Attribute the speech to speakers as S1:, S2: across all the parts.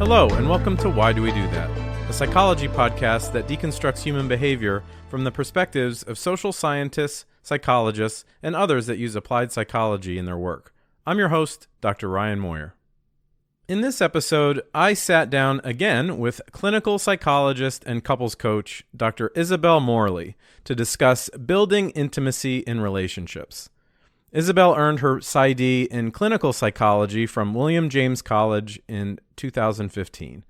S1: Hello, and welcome to Why Do We Do That? A psychology podcast that deconstructs human behavior from the perspectives of social scientists, psychologists, and others that use applied psychology in their work. I'm your host, Dr. Ryan Moyer. In this episode, I sat down again with clinical psychologist and couples coach, Dr. Isabelle Morley, to discuss building intimacy in relationships. Isabelle earned her PsyD in clinical psychology from William James College in 2015.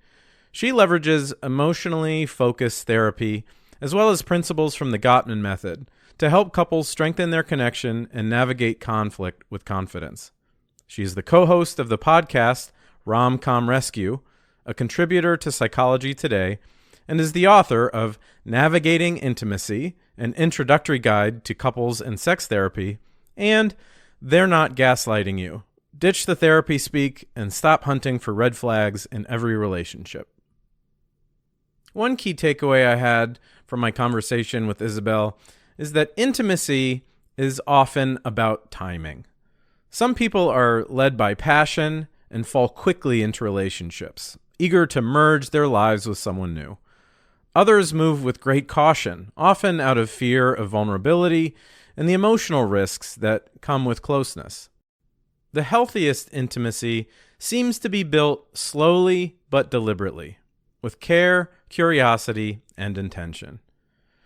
S1: She leverages emotionally focused therapy as well as principles from the Gottman method to help couples strengthen their connection and navigate conflict with confidence. She is the co-host of the podcast Rom-Com Rescue, a contributor to Psychology Today, and is the author of Navigating Intimacy, an introductory guide to couples and sex therapy, and They're Not Gaslighting You. Ditch the therapy speak and stop hunting for red flags in every relationship. One key takeaway I had from my conversation with Isabelle is that intimacy is often about timing. Some people are led by passion and fall quickly into relationships, eager to merge their lives with someone new. Others move with great caution, often out of fear of vulnerability and the emotional risks that come with closeness. The healthiest intimacy seems to be built slowly but deliberately, with care, curiosity, and intention.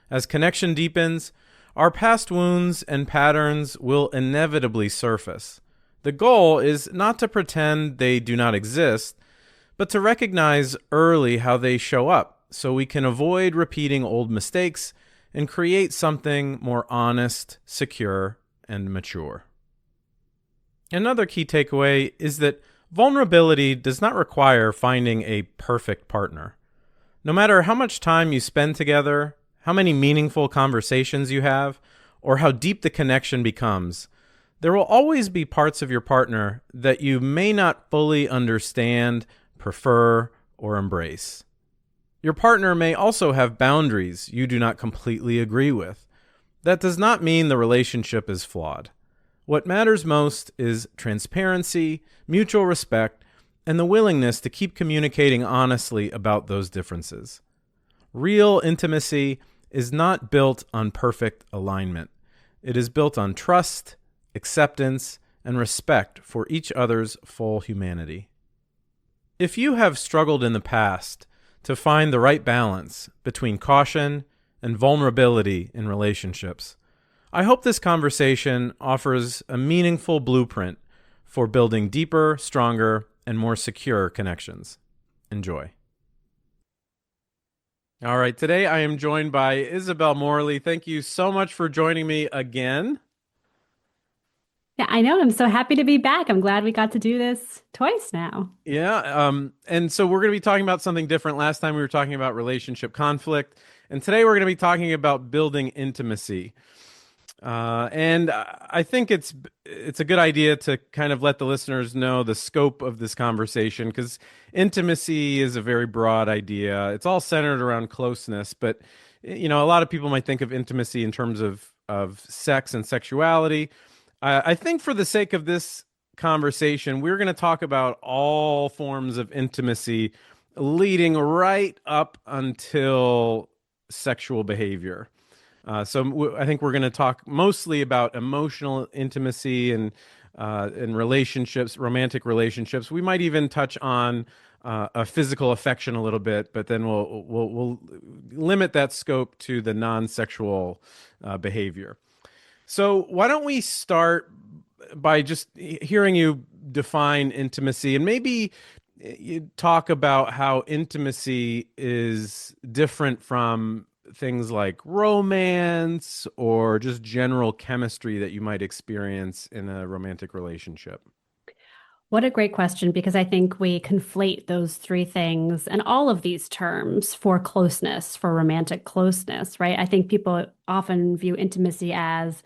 S1: As connection deepens, our past wounds and patterns will inevitably surface. The goal is not to pretend they do not exist, but to recognize early how they show up so we can avoid repeating old mistakes and create something more honest, secure, and mature. Another key takeaway is that vulnerability does not require finding a perfect partner. No matter how much time you spend together, how many meaningful conversations you have, or how deep the connection becomes, there will always be parts of your partner that you may not fully understand, prefer, or embrace. Your partner may also have boundaries you do not completely agree with. That does not mean the relationship is flawed. What matters most is transparency, mutual respect, and the willingness to keep communicating honestly about those differences. Real intimacy is not built on perfect alignment. It is built on trust, acceptance, and respect for each other's full humanity. If you have struggled in the past to find the right balance between caution and vulnerability in relationships, I hope this conversation offers a meaningful blueprint for building deeper, stronger, and more secure connections. Enjoy. All right, today I am joined by Isabelle Morley. Thank you so much for joining me again.
S2: Yeah, I know. I'm so happy to be back. I'm glad we got to do this twice now.
S1: Yeah, and so we're going to be talking about something different. Last time we were talking about relationship conflict, and today we're going to be talking about building intimacy. And I think it's a good idea to kind of let the listeners know the scope of this conversation, because intimacy is a very broad idea. It's all centered around closeness, but a lot of people might think of intimacy in terms of sex and sexuality. I think for the sake of this conversation, we're going to talk about all forms of intimacy leading right up until sexual behavior. So I think we're going to talk mostly about emotional intimacy and relationships, romantic relationships. We might even touch on a physical affection a little bit, but then we'll limit that scope to the non-sexual behavior. So why don't we start by just hearing you define intimacy, and maybe you talk about how intimacy is different from things like romance or just general chemistry that you might experience in a romantic relationship.
S2: What a great question, because I think we conflate those three things and all of these terms for closeness, for romantic closeness, right? I think people often view intimacy as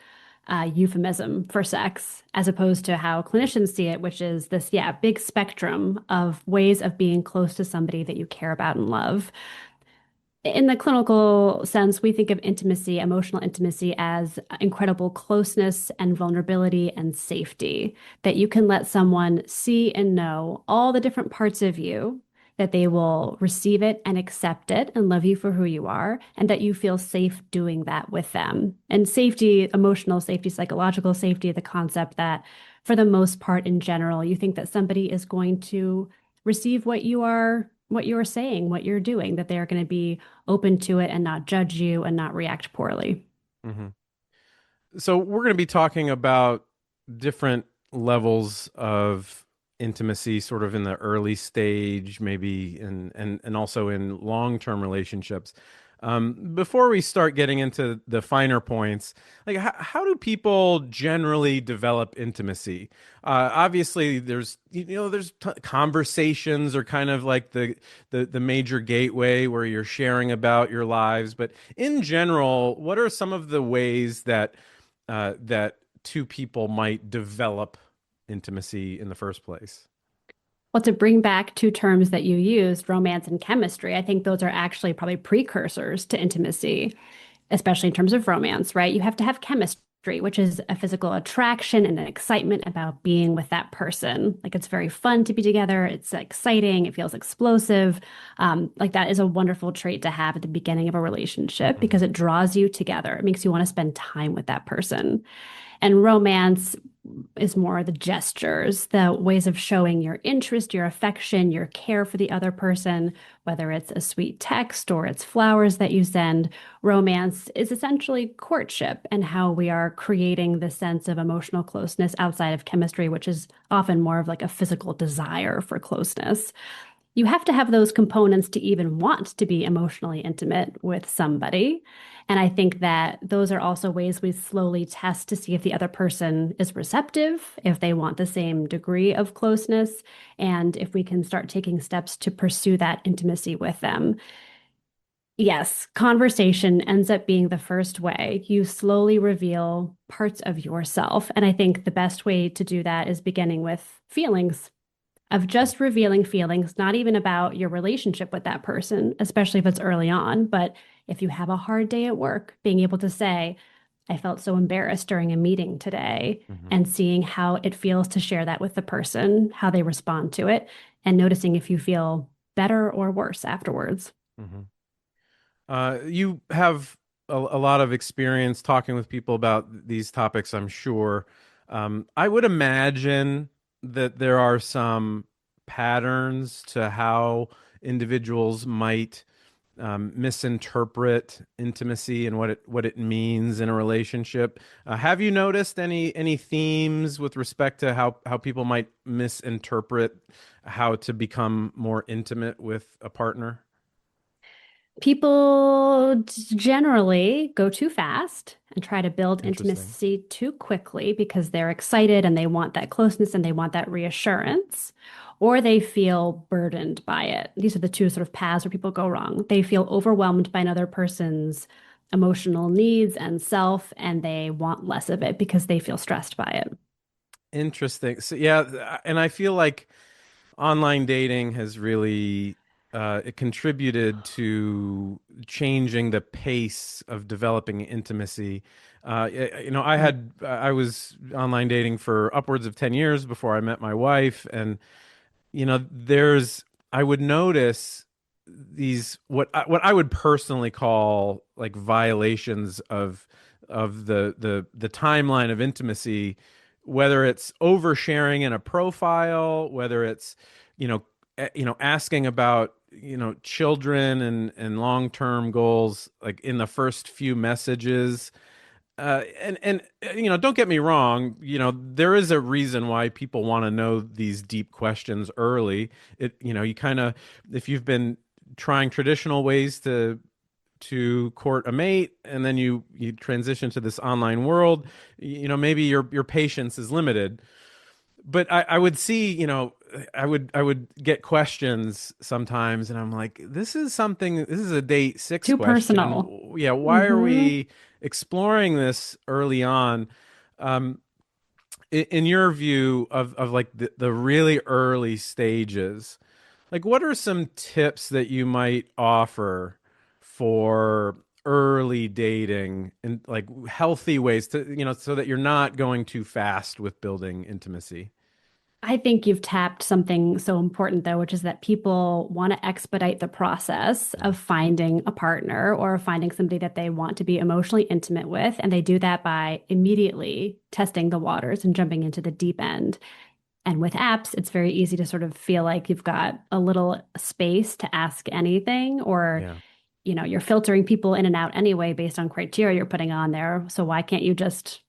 S2: a euphemism for sex, as opposed to how clinicians see it, which is this, big spectrum of ways of being close to somebody that you care about and love. In the clinical sense, we think of intimacy, emotional intimacy, as incredible closeness and vulnerability and safety, that you can let someone see and know all the different parts of you that they will receive it and accept it and love you for who you are, and that you feel safe doing that with them. And safety, emotional safety, psychological safety, the concept that for the most part in general, you think that somebody is going to receive what you are saying, what you're doing, that they're going to be open to it and not judge you and not react poorly.
S1: Hmm. So we're going to be talking about different levels of intimacy, sort of in the early stage, maybe, and also in long-term relationships. Before we start getting into the finer points, like how do people generally develop intimacy? Obviously, there's conversations are kind of like the major gateway where you're sharing about your lives. But in general, what are some of the ways that two people might develop intimacy in the first place?
S2: Well, to bring back two terms that you used, romance and chemistry, I think those are actually probably precursors to intimacy, especially in terms of romance, right? You have to have chemistry, which is a physical attraction and an excitement about being with that person. Like it's very fun to be together. It's exciting. It feels explosive. Like that is a wonderful trait to have at the beginning of a relationship
S1: Hmm.
S2: because it draws you together. It makes you want to spend time with that person. And romance is more the gestures, the ways of showing your interest, your affection, your care for the other person, whether it's a sweet text or it's flowers that you send. Romance is essentially courtship and how we are creating the sense of emotional closeness outside of chemistry, which is often more of like a physical desire for closeness. You have to have those components to even want to be emotionally intimate with somebody. And I think that those are also ways we slowly test to see if the other person is receptive, if they want the same degree of closeness, and if we can start taking steps to pursue that intimacy with them. Yes, conversation ends up being the first way. You slowly reveal parts of yourself. And I think the best way to do that is beginning with feelings of just revealing feelings, not even about your relationship with that person, especially if it's early on. But if you have a hard day at work, being able to say, I felt so embarrassed during a meeting today,
S1: Hmm.
S2: and seeing how it feels to share that with the person, how they respond to it, and noticing if you feel better or worse afterwards.
S1: Hmm. You have a lot of experience talking with people about these topics, I'm sure. I would imagine that there are some patterns to how individuals might misinterpret intimacy and what it means in a relationship. Have you noticed any themes with respect to how people might misinterpret how to become more intimate with a partner?
S2: People generally go too fast and try to build
S1: Interesting.
S2: intimacy too quickly because they're excited and they want that closeness and they want that reassurance, or they feel burdened by it. These are the two sort of paths where people go wrong. They feel overwhelmed by another person's emotional needs and self, and they want less of it because they feel stressed by it.
S1: Interesting. So yeah, and I feel like online dating has really it contributed to changing the pace of developing intimacy. I was online dating for upwards of 10 years before I met my wife, and there's I would notice these what I would personally call like violations of the timeline of intimacy, whether it's oversharing in a profile, whether it's you know asking about children and long-term goals like in the first few messages, and don't get me wrong, there is a reason why people want to know these deep questions early. You kind of, if you've been trying traditional ways to court a mate and then you transition to this online world, maybe your patience is limited. But I would see, I would get questions sometimes, and I'm like, this is a date six
S2: Too
S1: question.
S2: personal.
S1: Yeah, why are
S2: Hmm.
S1: we exploring this early on? Um, in your view of like the really early stages, like what are some tips that you might offer for early dating and like healthy ways to, so that you're not going too fast with building intimacy?
S2: I think you've tapped something so important, though, which is that people want to expedite the process of finding a partner or finding somebody that they want to be emotionally intimate with. And they do that by immediately testing the waters and jumping into the deep end. And with apps, it's very easy to sort of feel like you've got a little space to ask anything, or,
S1: Yeah.
S2: you're filtering people in and out anyway based on criteria you're putting on there. So why can't you just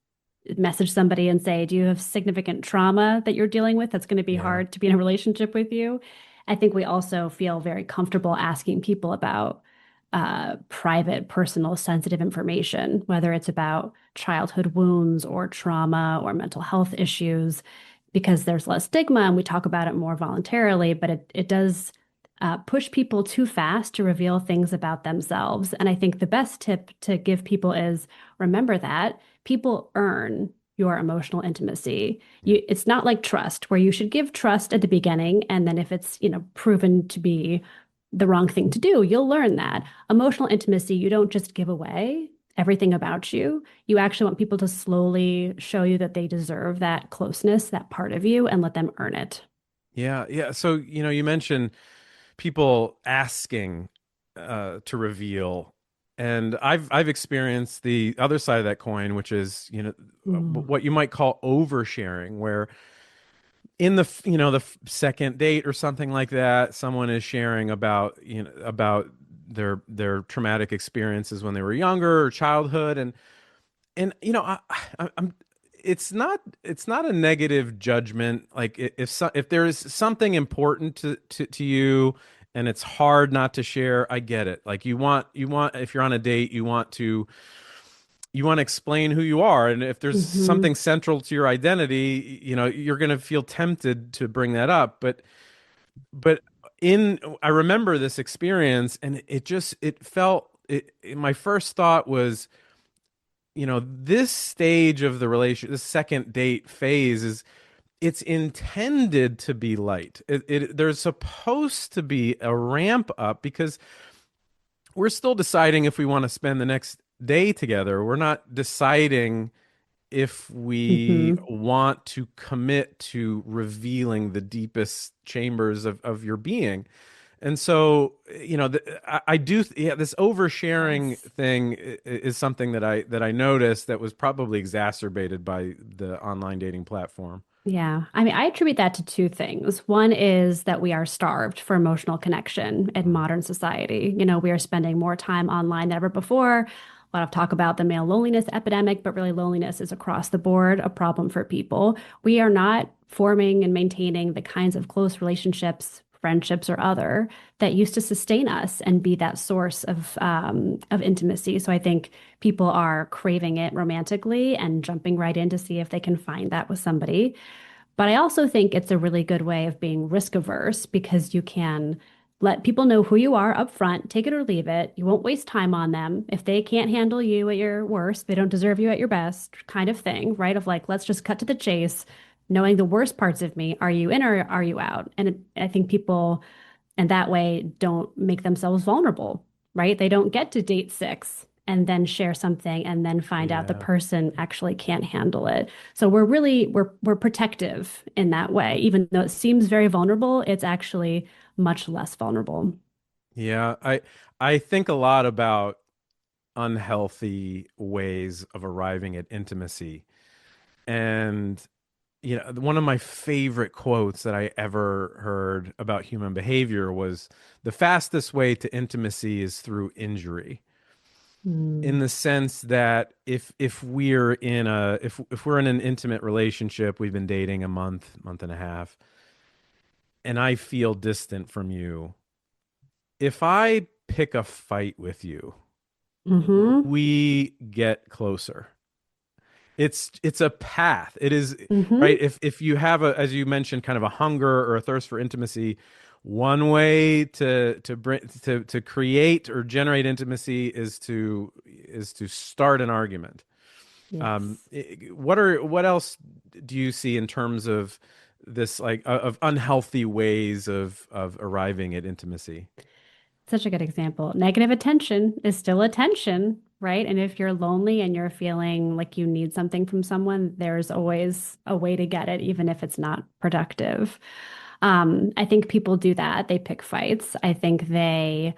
S2: message somebody and say, do you have significant trauma that you're dealing with that's going to be
S1: Yeah.
S2: hard to be in a relationship with you? I think we also feel very comfortable asking people about private, personal, sensitive information, whether it's about childhood wounds or trauma or mental health issues, because there's less stigma and we talk about it more voluntarily, but it does push people too fast to reveal things about themselves. And I think the best tip to give people is remember that people earn your emotional intimacy.
S1: Yeah.
S2: It's not like trust, where you should give trust at the beginning, and then if it's, proven to be the wrong thing to do, you'll learn that. Emotional intimacy, you don't just give away everything about you. You actually want people to slowly show you that they deserve that closeness, that part of you, and let them earn it.
S1: Yeah. Yeah. So, you mentioned people asking to reveal. And I've experienced the other side of that coin, which is,
S2: Ooh.
S1: what you might call oversharing, where in the second date or something like that, someone is sharing about, about their traumatic experiences when they were younger or childhood, and I'm it's not a negative judgment. Like if there is something important to you and it's hard not to share, I get it. Like you want if you're on a date, you want to explain who you are, and if there's
S2: Hmm.
S1: something central to your identity, you're going to feel tempted to bring that up. But in I remember this experience, and it felt my first thought was, this stage of the relation, this second date phase, it's intended to be light. There's supposed to be a ramp up because we're still deciding if we want to spend the next day together. We're not deciding if we
S2: Hmm.
S1: want to commit to revealing the deepest chambers of your being. And so, I do, yeah, this oversharing
S2: Yes.
S1: thing is something that I noticed that was probably exacerbated by the online dating platform.
S2: Yeah. I mean, I attribute that to two things. One is that we are starved for emotional connection in
S1: Mm.
S2: modern society. We are spending more time online than ever before. A lot of talk about the male loneliness epidemic, but really loneliness is across the board a problem for people. We are not forming and maintaining the kinds of close relationships, friendships, or other that used to sustain us and be that source of intimacy. So I think people are craving it romantically and jumping right in to see if they can find that with somebody. But I also think it's a really good way of being risk averse because you can let people know who you are up front, take it or leave it. You won't waste time on them. If they can't handle you at your worst, they don't deserve you at your best, kind of thing, right? Of like, let's just cut to the chase, knowing the worst parts of me. Are you in or are you out? And I think people, and that way, don't make themselves vulnerable, right? They don't get to date six and then share something and then find out the
S1: Yeah.
S2: person actually can't handle it. So we're protective in that way. Even though it seems very vulnerable, it's actually much less vulnerable.
S1: Yeah. I think a lot about unhealthy ways of arriving at intimacy. And one of my favorite quotes that I ever heard about human behavior was the fastest way to intimacy is through injury. In
S2: Mm.
S1: the sense that if we're in an intimate relationship, we've been dating a month and a half, and I feel distant from you, if I pick a fight with you,
S2: Mm-hmm.
S1: we get closer. It's a path. It is right.
S2: Mm-hmm.
S1: If you have as you mentioned, kind of a hunger or a thirst for intimacy, one way to create or generate intimacy is to start an argument.
S2: Yes.
S1: What else do you see in terms of this, like of unhealthy ways of arriving at intimacy?
S2: Such a good example. Negative attention is still attention, right? And if you're lonely and you're feeling like you need something from someone, there's always a way to get it, even if it's not productive. I think people do that. They pick fights. I think they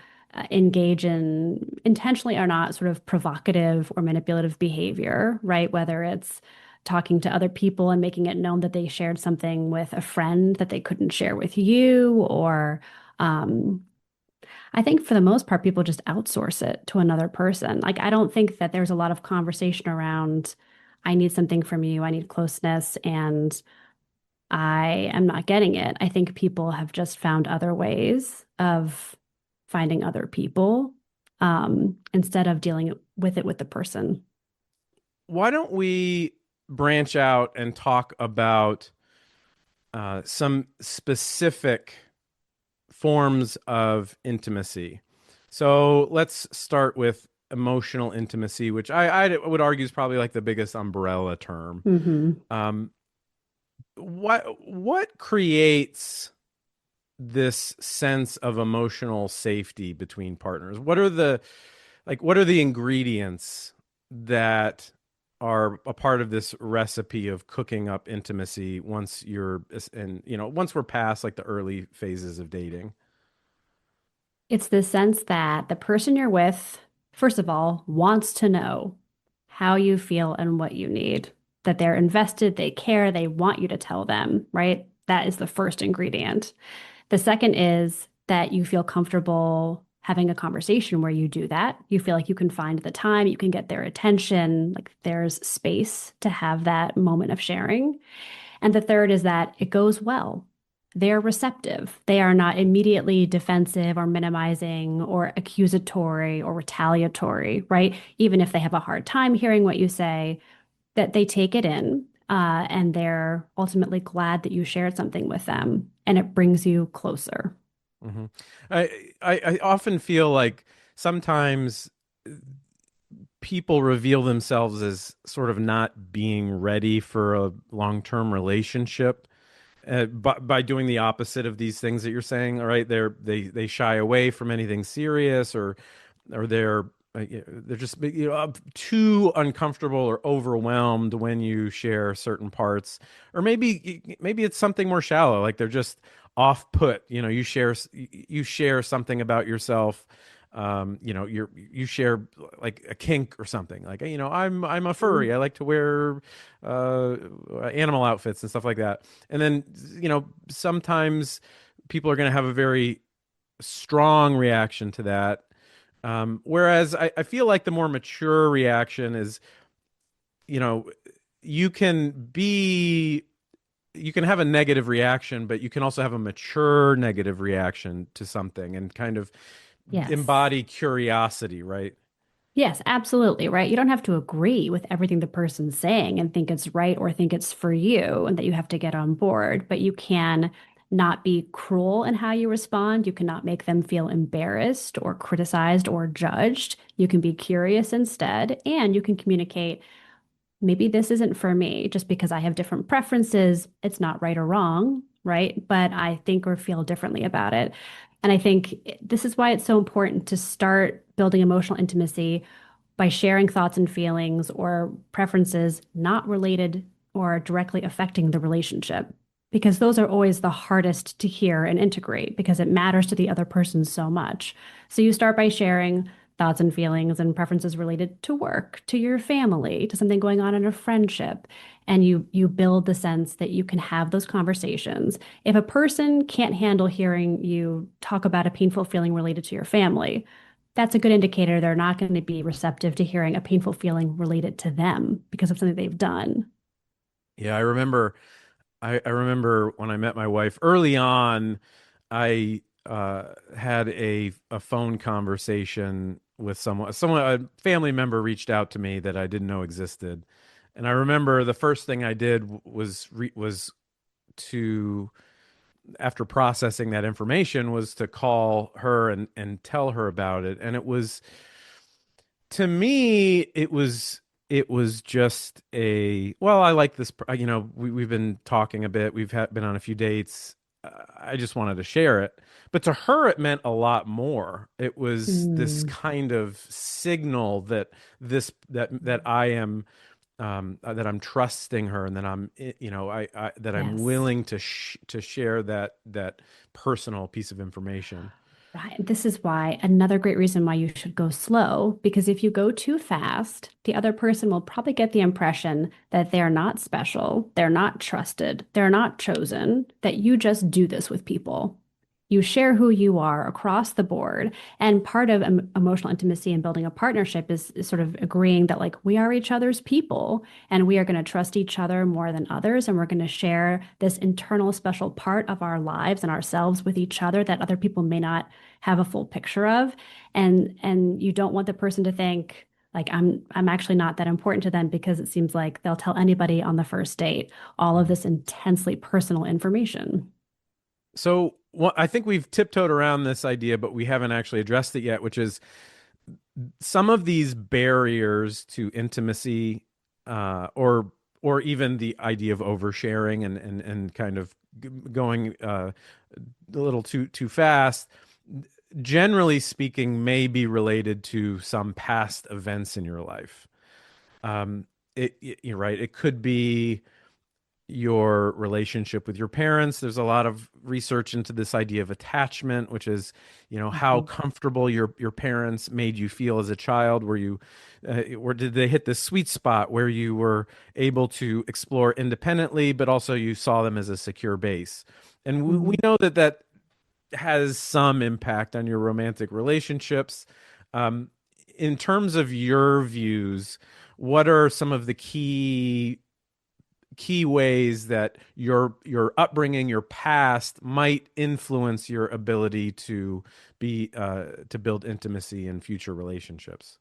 S2: engage in intentionally or not sort of provocative or manipulative behavior, right? Whether it's talking to other people and making it known that they shared something with a friend that they couldn't share with you, or I think for the most part, people just outsource it to another person. Like, I don't think that there's a lot of conversation around, I need something from you, I need closeness, and I am not getting it. I think people have just found other ways of finding other people instead of dealing with it with the person.
S1: Why don't we branch out and talk about some specific forms of intimacy? So let's start with emotional intimacy, which I would argue is probably like the biggest umbrella term.
S2: Hmm.
S1: Um, what creates this sense of emotional safety between partners? What are the ingredients that are a part of this recipe of cooking up intimacy once you're and once we're past like the early phases of dating?
S2: It's the sense that the person you're with, first of all, wants to know how you feel and what you need, that they're invested, they care, they want you to tell them, right? That is the first ingredient. The second is that you feel comfortable having a conversation where you do that. You feel like you can find the time, you can get their attention, like there's space to have that moment of sharing. And the third is that it goes well. They're receptive. They are not immediately defensive or minimizing or accusatory or retaliatory, right? Even if they have a hard time hearing what you say, that they take it in and they're ultimately glad that you shared something with them and it brings you closer.
S1: Hmm. I often feel like sometimes people reveal themselves as sort of not being ready for a long-term relationship by doing the opposite of these things that you're saying. All right, they shy away from anything serious, or they're just too uncomfortable or overwhelmed when you share certain parts, or maybe it's something more shallow, like they're just off put. You share something about yourself. You share like a kink or something, like I'm a furry, I like to wear uh animal outfits and stuff like that. And then sometimes people are going to have a very strong reaction to that. Whereas I feel like the more mature reaction is, you know, you can be, you can have a negative reaction, but you can also have a mature negative reaction to something and kind of
S2: Yes.
S1: embody curiosity, right?
S2: Yes, absolutely, right? You don't have to agree with everything the person's saying and think it's right or think it's for you and that you have to get on board, but you can not be cruel in how you respond. You cannot make them feel embarrassed or criticized or judged. You can be curious instead, and you can communicate maybe this isn't for me just because I have different preferences. It's not right or wrong, right? But I think or feel differently about it. And I think this is why it's so important to start building emotional intimacy by sharing thoughts and feelings or preferences not related or directly affecting the relationship. Because those are always the hardest to hear and integrate because it matters to the other person so much. So you start by sharing thoughts and feelings and preferences related to work, to your family, to something going on in a friendship. And you build the sense that you can have those conversations. If a person can't handle hearing you talk about a painful feeling related to your family, that's a good indicator they're not going to be receptive to hearing a painful feeling related to them because of something they've done.
S1: Yeah, I remember when I met my wife early on, I had a phone conversation with someone, a family member reached out to me that I didn't know existed. And I remember the first thing I did was to, after processing that information, was to call her and tell her about it. And it was, to me, it was just a, well, I like this, we've been talking a bit, been on a few dates, I just wanted to share it. But to her, it meant a lot more. It was this
S2: Mm,
S1: kind of signal that that I am that I'm trusting her and that that I'm
S2: yes.
S1: willing to share that personal piece of information.
S2: Right. This is why another great reason why you should go slow, because if you go too fast, the other person will probably get the impression that they're not special, they're not trusted, they're not chosen, that you just do this with people. You share who you are across the board. And part of emotional intimacy and building a partnership is sort of agreeing that, like, we are each other's people and we are going to trust each other more than others. And we're going to share this internal special part of our lives and ourselves with each other that other people may not have a full picture of. And you don't want the person to think, like, I'm actually not that important to them, because it seems like they'll tell anybody on the first date all of
S1: Mhm.
S2: this intensely personal information.
S1: So I think we've tiptoed around this idea, but we haven't actually addressed it yet, which is some of these barriers to intimacy, or even the idea of oversharing and kind of going a little too fast. Generally speaking, may be related to some past events in your life. You're right. It could be your relationship with your parents. There's a lot of research into this idea of attachment, which is, how
S2: Mhm.
S1: comfortable your parents made you feel as a child. Or did they hit this sweet spot where you were able to explore independently, but also you saw them as a secure base? And we
S2: Mhm.
S1: know that has some impact on your romantic relationships. Um, in terms of your views, what are some of the key ways that your upbringing, your past might influence your ability to build intimacy in future relationships?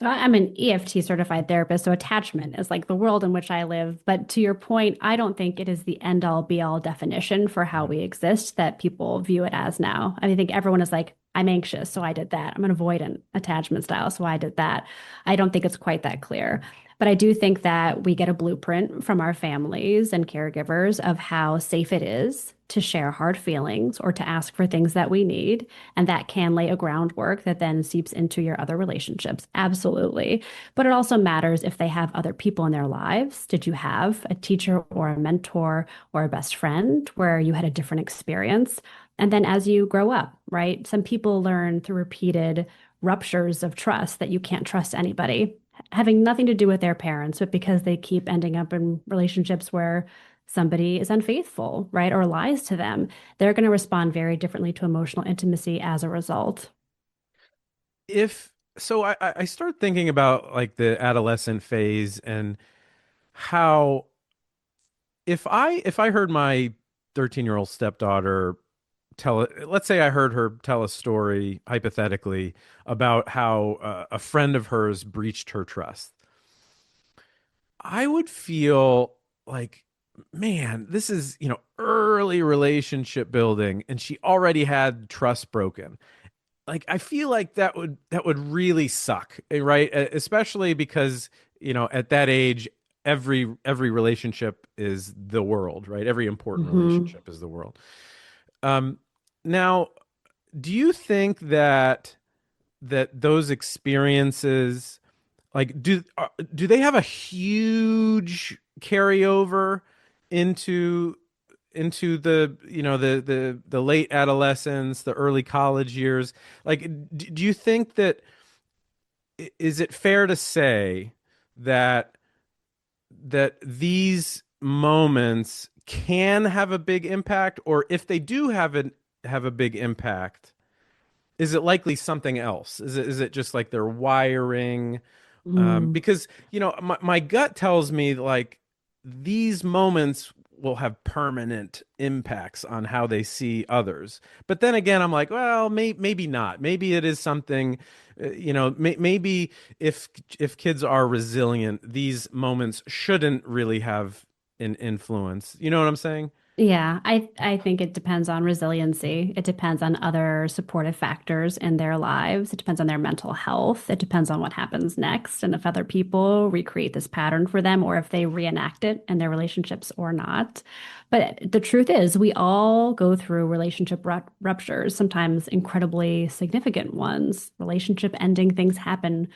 S2: So I'm an EFT certified therapist, so attachment is like the world in which I live. But to your point, I don't think it is the end all be all definition for how
S1: Mhm.
S2: we exist that people view it as now. I think everyone is like, I'm anxious, so I did that. I'm an avoidant attachment style, so I did that. I don't think it's quite that clear. But I do think that we get a blueprint from our families and caregivers of how safe it is to share hard feelings or to ask for things that we need. And that can lay a groundwork that then seeps into your other relationships. Absolutely. But it also matters if they have other people in their lives. Did you have a teacher or a mentor or a best friend where you had a different experience? And then as you grow up, right? Some people learn through repeated ruptures of trust that you can't trust anybody, having nothing to do with their parents, but because they keep ending up in relationships where somebody is unfaithful, right? Or lies to them, they're going to respond very differently to emotional intimacy as a result.
S1: If so, I start thinking about like the adolescent phase and how if I heard my 13-year-old stepdaughter let's say I heard her tell a story hypothetically about how a friend of hers breached her trust, I would feel like, man, this is, early relationship building and she already had trust broken. Like I feel like that would really suck, right? Especially because, at that age every relationship is the world, right? Every important
S2: Hmm.
S1: relationship is the world. Um Now, do you think that those experiences, like, do they have a huge carryover into the late adolescence, the early college years? Like, do you think that is it fair to say that these moments can have a big impact, or if they do have a big impact, is it likely something else? Is it just like their wiring?
S2: Mm.
S1: Because my gut tells me like these moments will have permanent impacts on how they see others. But then again, I'm like, well, maybe not. Maybe it is something. Maybe if kids are resilient, these moments shouldn't really have an influence. You know what I'm saying?
S2: Yeah, I think it depends on resiliency. It depends on other supportive factors in their lives. It depends on their mental health. It depends on what happens next and if other people recreate this pattern for them or if they reenact it in their relationships or not. But the truth is, we all go through relationship ruptures, sometimes incredibly significant ones. Relationship ending things happen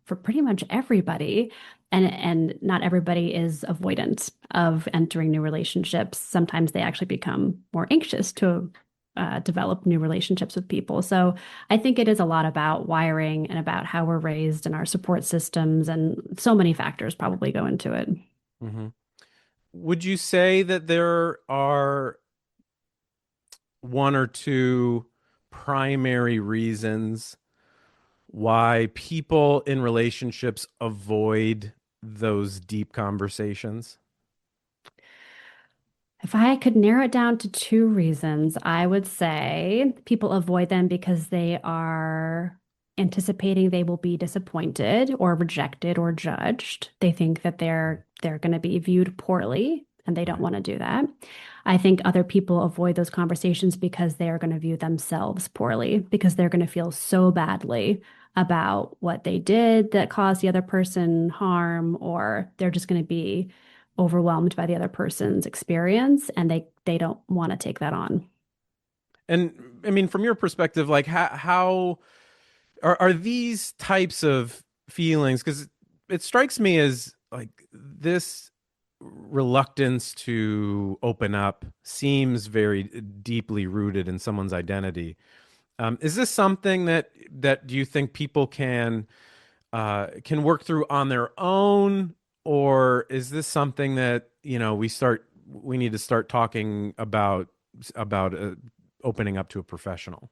S2: for pretty much everybody. And not everybody is avoidant of entering new relationships. Sometimes they actually become more anxious to develop new relationships with people. So I think it is a lot about wiring and about how we're raised and our support systems, and so many factors probably go into it.
S1: Hmm. Would you say that there are one or two primary reasons why people in relationships avoid those deep conversations?
S2: If I could narrow it down to two reasons, I would say people avoid them because they are anticipating they will be disappointed or rejected or judged. They think that they're going to be viewed poorly and they don't
S1: Right.
S2: want to do that. I think other people avoid those conversations because they are going to view themselves poorly because they're going to feel so badly about what they did that caused the other person harm, or they're just going to be overwhelmed by the other person's experience and they don't want to take that on.
S1: And I mean, from your perspective, like how are these types of feelings? Because it strikes me as like this reluctance to open up seems very deeply rooted in someone's identity. Is this something that do you think people can work through on their own, or is this something that we need to start talking about opening up to a professional?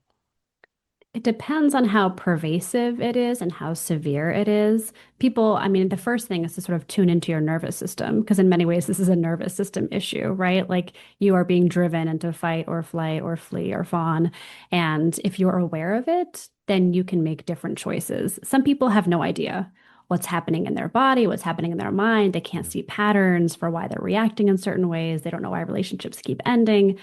S2: It depends on how pervasive it is and how severe it is. People, I mean, the first thing is to sort of tune into your nervous system, because in many ways, this is a nervous system issue, right? Like you are being driven into fight or flight or flee or fawn. And if you're aware of it, then you can make different choices. Some people have no idea what's happening in their body, what's happening in their mind. They can't
S1: Yeah.
S2: see patterns for why they're reacting in certain ways. They don't know why relationships keep ending.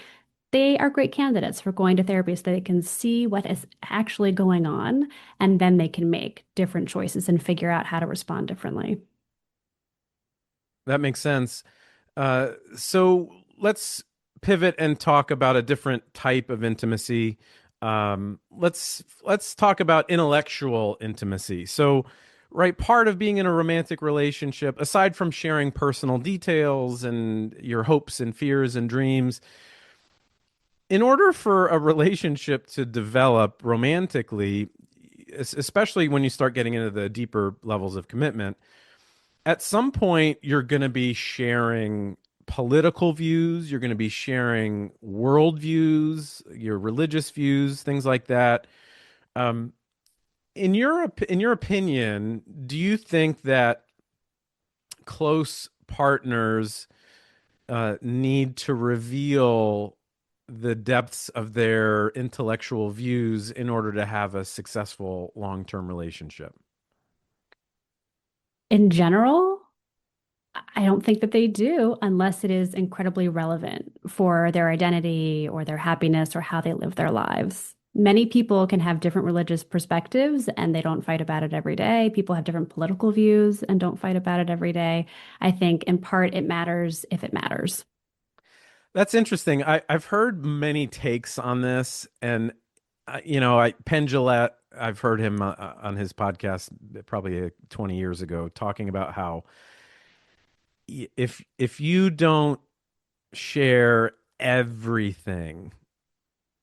S2: They are great candidates for going to therapy so they can see what is actually going on, and then they can make different choices and figure out how to respond differently.
S1: That makes sense. So let's pivot and talk about a different type of intimacy. Let's talk about intellectual intimacy. So, right, part of being in a romantic relationship, aside from sharing personal details and your hopes and fears and dreams, in order for a relationship to develop romantically, especially when you start getting into the deeper levels of commitment, at some point you're going to be sharing political views, you're going to be sharing world views, your religious views, things like that. Um, in your opinion, do you think that close partners need to reveal the depths of their intellectual views in order to have a successful long-term relationship?
S2: In general, I don't think that they do unless it is incredibly relevant for their identity or their happiness or how they live their lives. Many people can have different religious perspectives and they don't fight about it every day. People have different political views and don't fight about it every day. I think in part it matters if it matters.
S1: That's interesting. I've heard many takes on this, and Penn Jillette, I've heard him on his podcast probably 20 years ago talking about how if you don't share everything,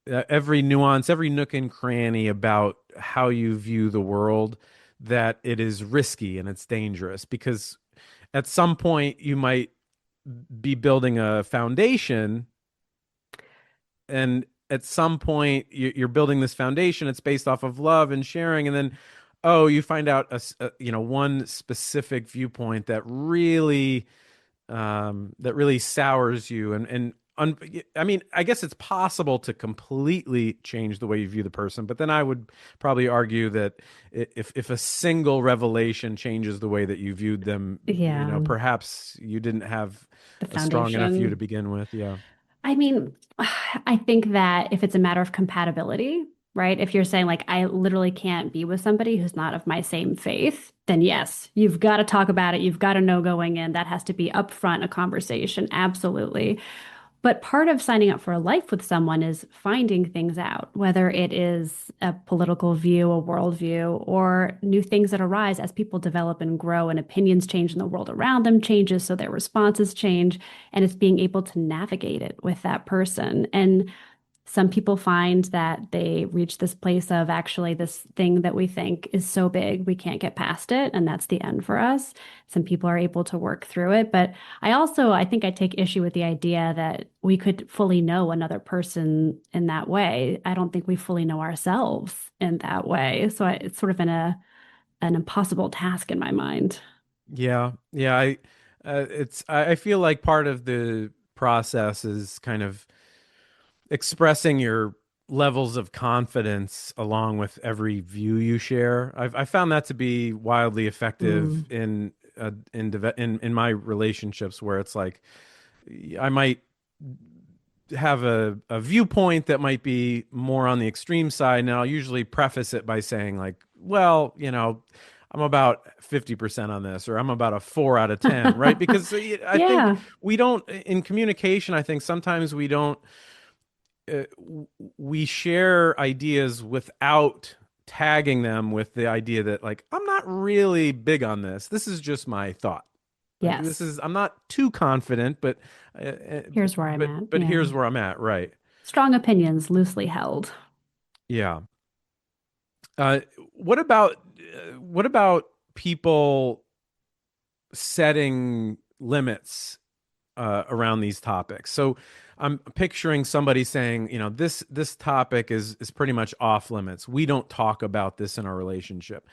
S1: every nuance, every nook and cranny about how you view the world, that it is risky and it's dangerous because at some point you might be building a foundation, and at some point you're building this foundation. It's based off of love and sharing, and then oh, you find out one specific viewpoint that really sours you, I mean, I guess it's possible to completely change the way you view the person, but then I would probably argue that if a single revelation changes the way that you viewed them,
S2: Yeah,
S1: perhaps you didn't have
S2: the
S1: a strong enough view to
S2: foundation.
S1: begin with. Yeah.
S2: I mean, I think that if it's a matter of compatibility, right? If you're saying like I literally can't be with somebody who's not of my same faith, then yes, you've got to talk about it. You've got to know going in. That has to be upfront a conversation. Absolutely. But part of signing up for a life with someone is finding things out, whether it is a political view, a worldview, or new things that arise as people develop and grow and opinions change and the world around them changes, so their responses change. And it's being able to navigate it with that person. And some people find that they reach this place of actually this thing that we think is so big we can't get past it, and that's the end for us. Some people are able to work through it, but I think I take issue with the idea that we could fully know another person in that way. I don't think we fully know ourselves in that way. It's sort of an impossible task in my mind.
S1: Yeah, yeah. I feel like part of the process is kind of expressing your levels of confidence along with every view you share. I found that to be wildly effective
S2: Mm.
S1: in my relationships where it's like I might have a viewpoint that might be more on the extreme side, and I'll usually preface it by saying like, well, I'm about 50% on this, or I'm about a 4 out of 10, right? Because I think
S2: Yeah.
S1: we don't, in communication, I think sometimes uh, we share ideas without tagging them with the idea that like I'm not really big on this. This is just my thought. Like this
S2: Yes.
S1: is I'm not too confident,
S2: Here's where I'm at.
S1: but
S2: Yeah.
S1: here's where I'm at, right?
S2: Strong opinions loosely held.
S1: Yeah. Uh, what about people setting limits around these topics? So I'm picturing somebody saying, this topic is pretty much off limits. We don't talk about this in our relationship.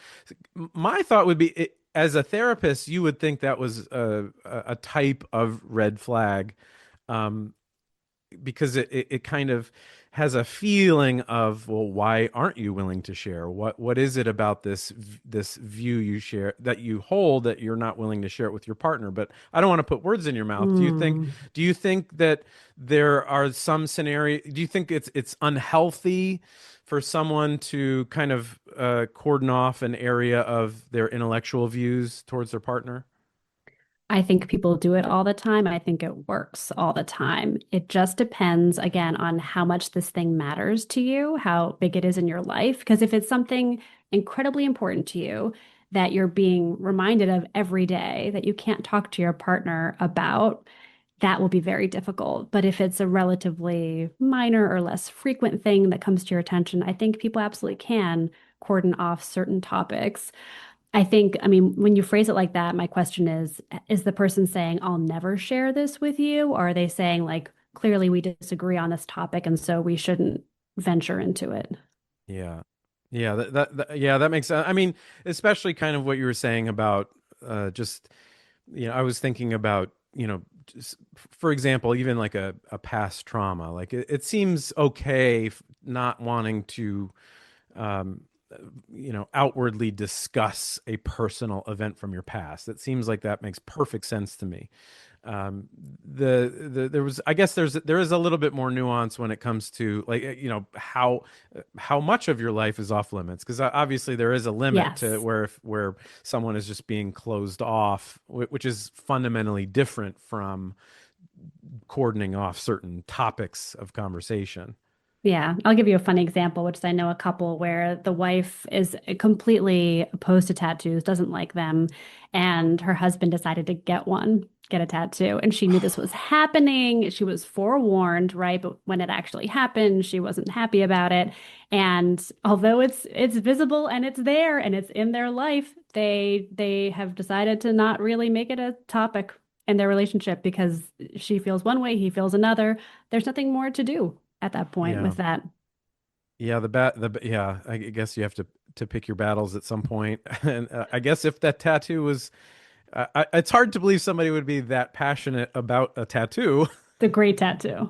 S1: My thought would be, as a therapist, you would think that was a type of red flag. Um, because it kind of has a feeling of, well, why aren't you willing to share? What is it about this view you share that you hold that you're not willing to share it with your partner? But I don't want to put words in your mouth.
S2: Mm.
S1: Do you think that there are some scenario? Do you think it's unhealthy for someone to kind of cordon off an area of their intellectual views towards their partner?
S2: I think people do it all the time. I think it works all the time. It just depends, again, on how much this thing matters to you, how big it is in your life. Because if it's something incredibly important to you that you're being reminded of every day that you can't talk to your partner about, that will be very difficult. But if it's a relatively minor or less frequent thing that comes to your attention, I think people absolutely can cordon off certain topics. I mean, when you phrase it like that, my question is the person saying, I'll never share this with you? Or are they saying, like, clearly we disagree on this topic, and so we shouldn't venture into it?
S1: Yeah. Yeah, yeah, that makes sense. I mean, especially kind of what you were saying about just I was thinking about, just, for example, even like a past trauma. Like it seems okay not wanting to um outwardly discuss a personal event from your past. It seems like that makes perfect sense to me. um there was, I guess there is a little bit more nuance when it comes to like how much of your life is off limits, because obviously there is a limit to
S2: Yes.
S1: where someone is just being closed off, which is fundamentally different from cordoning off certain topics of conversation.
S2: Yeah, I'll give you a funny example, which is I know a couple where the wife is completely opposed to tattoos, doesn't like them, and her husband decided to get a tattoo, and she knew this was happening. She was forewarned, right? But when it actually happened, she wasn't happy about it. And although it's visible and it's there and it's in their life, they have decided to not really make it a topic in their relationship because she feels one way, he feels another. There's nothing more to do at that point
S1: Yeah.
S2: with that.
S1: Yeah, yeah, I guess you have to pick your battles at some point. And I guess if that tattoo was, it's hard to believe somebody would be that passionate about a tattoo.
S2: The great tattoo.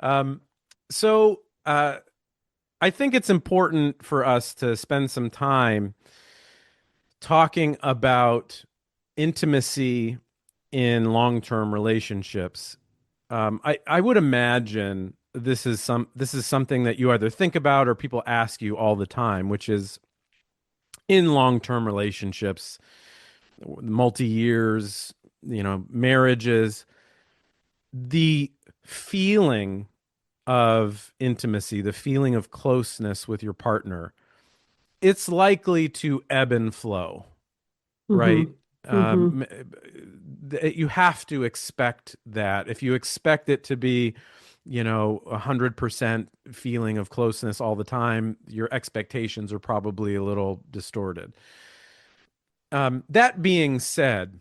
S1: Um, so I think it's important for us to spend some time talking about intimacy in long-term relationships. I would imagine this is something that you either think about or people ask you all the time, which is in long-term relationships, multi-years, marriages, the feeling of intimacy, the feeling of closeness with your partner, it's likely to ebb and flow, right?
S2: Hmm. Hmm.
S1: You have to expect that. If you expect it to be, 100% feeling of closeness all the time, your expectations are probably a little distorted. That being said,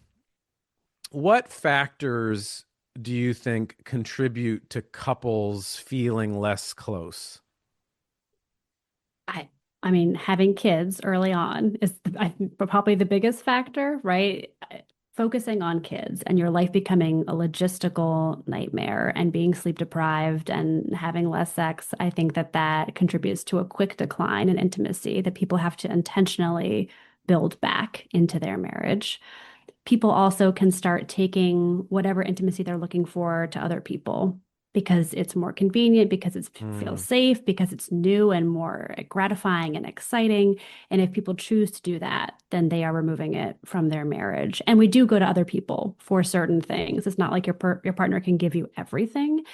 S1: what factors do you think contribute to couples feeling less close?
S2: I, I mean, having kids early on is probably the biggest factor, right? Focusing on kids and your life becoming a logistical nightmare and being sleep deprived and having less sex, I think that that contributes to a quick decline in intimacy that people have to intentionally build back into their marriage. People also can start taking whatever intimacy they're looking for to other people because it's more convenient, because it feels
S1: Hmm.
S2: safe, because it's new and more gratifying and exciting. And if people choose to do that, then they are removing it from their marriage. And we do go to other people for certain things. It's not like your partner can give you everything.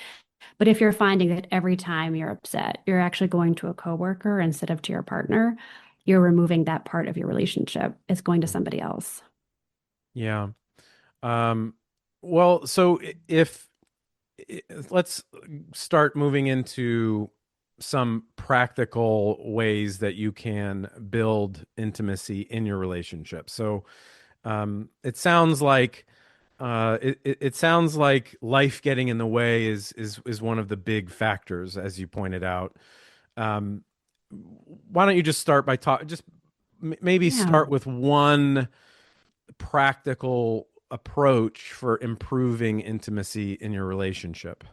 S2: But if you're finding that every time you're upset, you're actually going to a coworker instead of to your partner, you're removing that part of your relationship. It's going to somebody else.
S1: Yeah. Um, well, so if let's start moving into some practical ways that you can build intimacy in your relationship. So, it sounds like it sounds like life getting in the way is one of the big factors, as you pointed out. Um, why don't you just start by just maybe
S2: Yeah.
S1: start with one practical approach for improving intimacy in your relationship?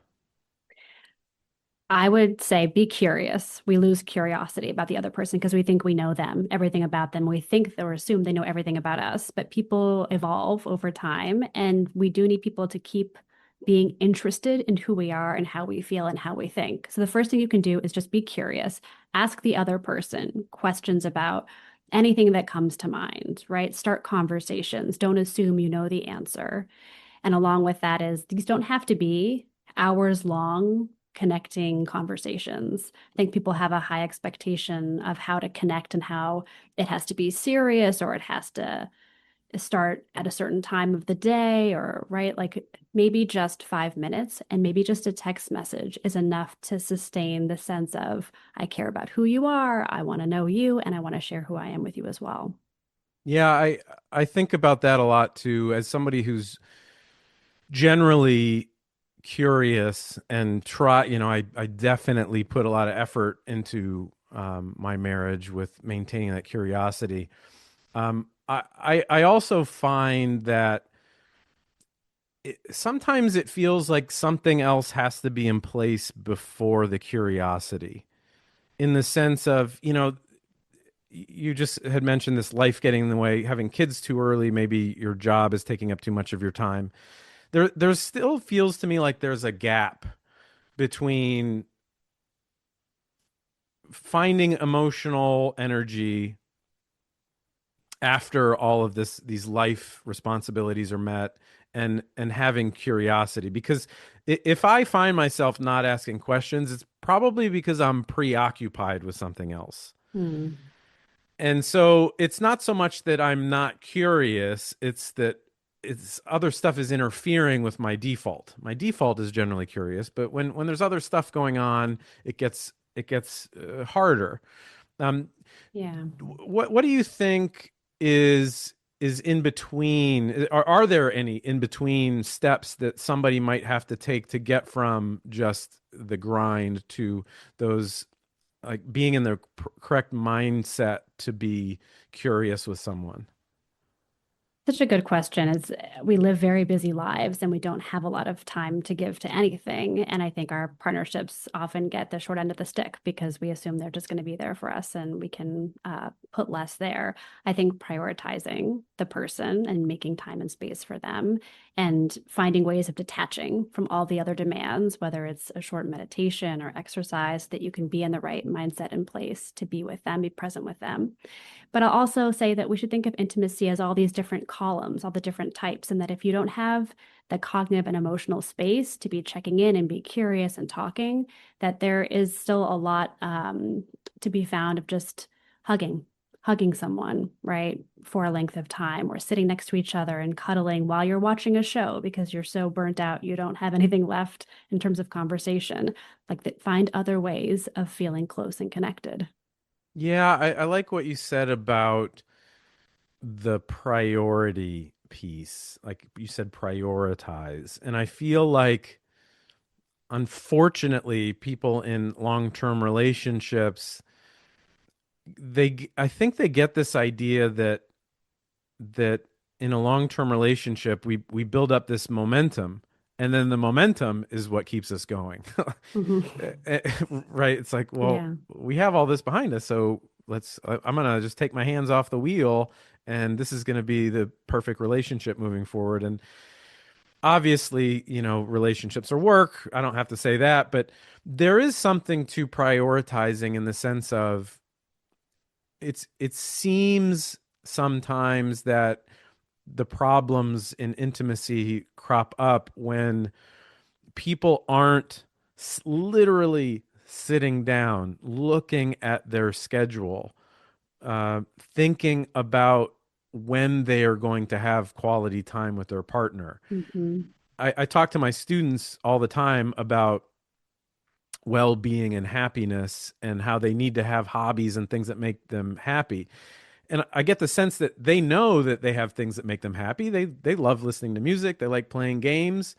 S2: I would say be curious. We lose curiosity about the other person because we think we know them, everything about them. We think or assume they know everything about us, but people evolve over time, and we do need people to keep being interested in who we are and how we feel and how we think. So the first thing you can do is just be curious. Ask the other person questions about anything that comes to mind, right? Start conversations. Don't assume you know the answer. And along with that is these don't have to be hours long connecting conversations. I think people have a high expectation of how to connect and how it has to be serious or it has to start at a certain time of the day or right like maybe just 5 minutes and maybe just a text message is enough to sustain the sense of I care about who you are, I want to know you, and I want to share who I am with you as well.
S1: Yeah, I think about that a lot too, as somebody who's generally curious and I definitely put a lot of effort into my marriage with maintaining that curiosity. I also find that sometimes it feels like something else has to be in place before the curiosity, in the sense of, you just had mentioned this life getting in the way, having kids too early, maybe your job is taking up too much of your time. There still feels to me like there's a gap between finding emotional energy after all of these life responsibilities are met, and having curiosity, because if I find myself not asking questions, it's probably because I'm preoccupied with something else.
S2: Hmm.
S1: And so it's not so much that I'm not curious, it's that it's other stuff is interfering with my default. My default is generally curious, but when there's other stuff going on, it gets harder. Um,
S2: Yeah.
S1: what do you think is in between? Are there any in between steps that somebody might have to take to get from just the grind to those, like being in the correct mindset to be curious with someone?
S2: Such a good question. Is we live very busy lives and we don't have a lot of time to give to anything. And I think our partnerships often get the short end of the stick because we assume they're just going to be there for us and we can put less there. I think prioritizing the person and making time and space for them and finding ways of detaching from all the other demands, whether it's a short meditation or exercise, that you can be in the right mindset in place to be with them, be present with them. But I'll also say that we should think of intimacy as all these different columns, all the different types, and that if you don't have the cognitive and emotional space to be checking in and be curious and talking, that there is still a lot to be found of just hugging, hugging someone, right, for a length of time, or sitting next to each other and cuddling while you're watching a show because you're so burnt out, you don't have anything left in terms of conversation. Like that, find other ways of feeling close and connected.
S1: Yeah, I like what you said about the priority piece. Like you said, prioritize. And I feel like, unfortunately, people in long-term relationships, I think they get this idea that in a long-term relationship, we build up this momentum, and then the momentum is what keeps us going.
S2: Mhm.
S1: Right? It's like, well,
S2: Yeah.
S1: we have all this behind us, so I'm gonna just take my hands off the wheel, and this is gonna be the perfect relationship moving forward. And obviously, relationships are work. I don't have to say that, but there is something to prioritizing in the sense of it seems sometimes that the problems in intimacy crop up when people aren't literally sitting down, looking at their schedule, thinking about when they are going to have quality time with their partner.
S2: Hmm.
S1: I talk to my students all the time about well-being and happiness and how they need to have hobbies and things that make them happy. And I get the sense that they know that they have things that make them happy. They love listening to music, they like playing games,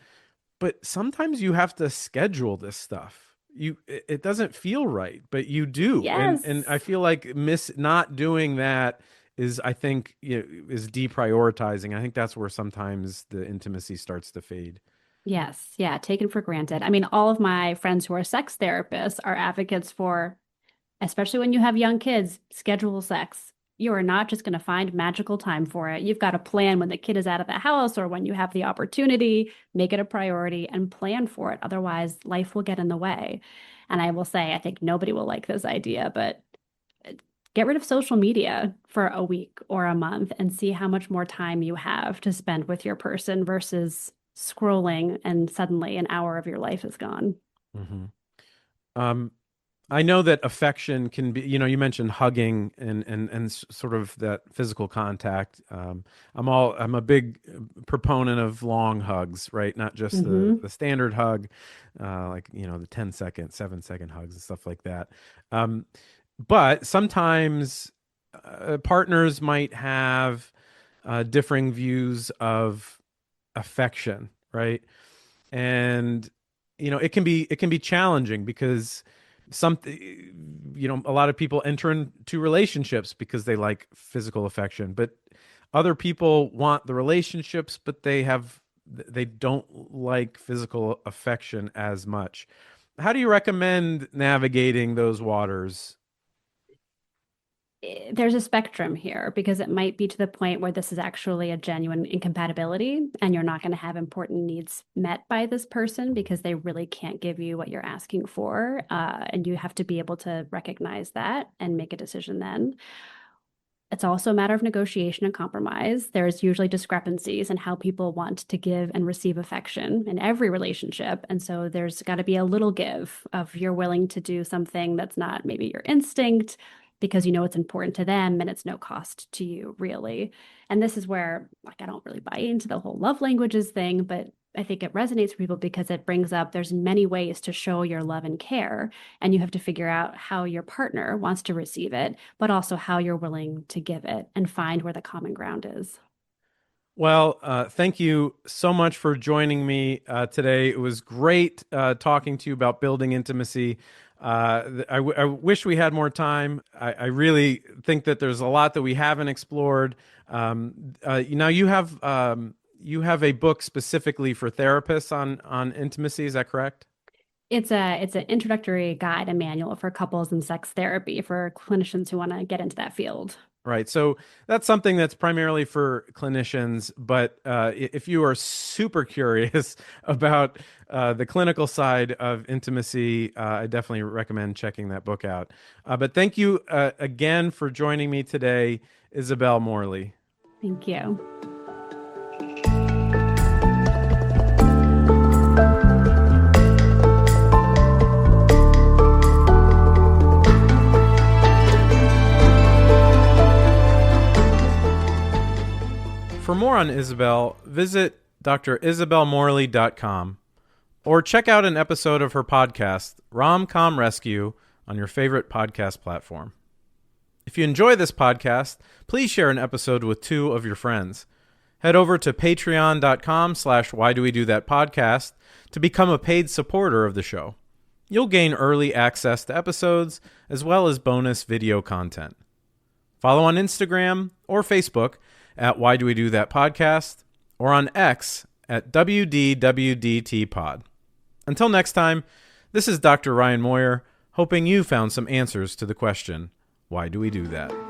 S1: but sometimes you have to schedule this stuff. It doesn't feel right, but you do. And I
S2: Yes.
S1: feel like miss not doing that is, I think, is deprioritizing. I think that's where sometimes the intimacy starts to fade.
S2: Yes. Yeah. Taken for granted. I mean, all of my friends who are sex therapists are advocates for, especially when you have young kids, schedule sex. You are not just going to find magical time for it. You've got to plan when the kid is out of the house or when you have the opportunity, make it a priority and plan for it. Otherwise, life will get in the way. And I will say, I think nobody will like this idea, but get rid of social media for a week or a month and see how much more time you have to spend with your person versus scrolling and suddenly an hour of your life is gone.
S1: Hmm. Um, I know that affection can be, you mentioned hugging and sort of that physical contact. I'm a big proponent of long hugs, right? Not just
S2: Hmm.
S1: the standard hug, like, the 10-second, 7-second hugs and stuff like that. Um, but sometimes partners might have differing views of affection, right? And it can be challenging because some a lot of people enter into relationships because they like physical affection, but other people want the relationships, but they don't like physical affection as much. How do you recommend navigating those waters?
S2: There's a spectrum here because it might be to the point where this is actually a genuine incompatibility and you're not going to have important needs met by this person because they really can't give you what you're asking for. And you have to be able to recognize that and make a decision then. It's also a matter of negotiation and compromise. There's usually discrepancies in how people want to give and receive affection in every relationship. And so there's got to be a little give of you're willing to do something that's not maybe your instinct because you know it's important to them and it's no cost to you, really. And this is where, like, I don't really buy into the whole love languages thing, but I think it resonates for people because it brings up there's many ways to show your love and care, and you have to figure out how your partner wants to receive it but also how you're willing to give it and find where the common ground is.
S1: Well, thank you so much for joining me today. It was great talking to you about building intimacy. I wish we had more time. I really think that there's a lot that we haven't explored. Now you have a book specifically for therapists on intimacy. Is that correct?
S2: It's an introductory guide and manual for couples and sex therapy for clinicians who want to get into that field.
S1: Right. So that's something that's primarily for clinicians. But if you are super curious about the clinical side of intimacy, I definitely recommend checking that book out. But thank you again for joining me today, Isabelle Morley.
S2: Thank you.
S1: For more on Isabelle, visit drisabellemorley.com or check out an episode of her podcast, Rom-Com Rescue, on your favorite podcast platform. If you enjoy this podcast, please share an episode with 2 of your friends. Head over to patreon.com/whydowethatpodcast to become a paid supporter of the show. You'll gain early access to episodes as well as bonus video content. Follow on Instagram or Facebook at Why Do We Do That Podcast, or on X at WDWDTPod. Until next time, this is Dr. Ryan Moyer, hoping you found some answers to the question, why do we do that?